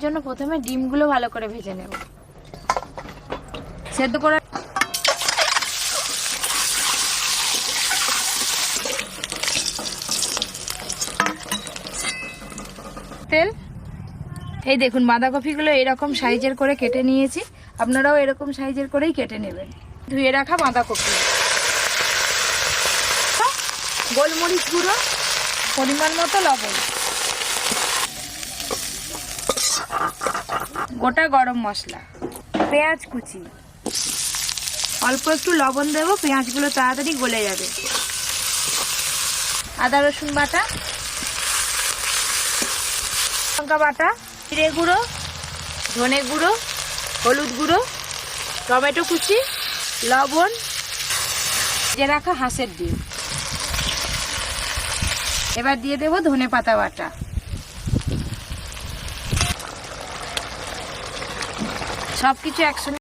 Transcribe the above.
জন্য প্রথমে ডিমগুলো ভালো করে ভেজে নেব। সেদ্ধ করে তেল, এই দেখুন বাঁধাকপিগুলো এরকম সাইজের করে কেটে নিয়েছি, আপনারাও এরকম সাইজের করেই কেটে নেবেন। ধুয়ে রাখা বাঁধাকপি, গোলমরিচ গুঁড়ো, পরিমাণ মতো লবণ, গোটা গরম মশলা, পেঁয়াজ কুচি, অল্প একটু লবণ দেবো, পেঁয়াজগুলো তাড়াতাড়ি গলে যাবে, আদা রসুন বাটা, লঙ্কা বাটা, জিরে গুঁড়ো, ধনে গুঁড়ো, হলুদ গুঁড়ো, টমেটো কুচি, লবণ, ভেজে রাখা হাঁসের ডিম। এবার দিয়ে দেবো ধনে পাতা বাটা, সবকিছু একসঙ্গে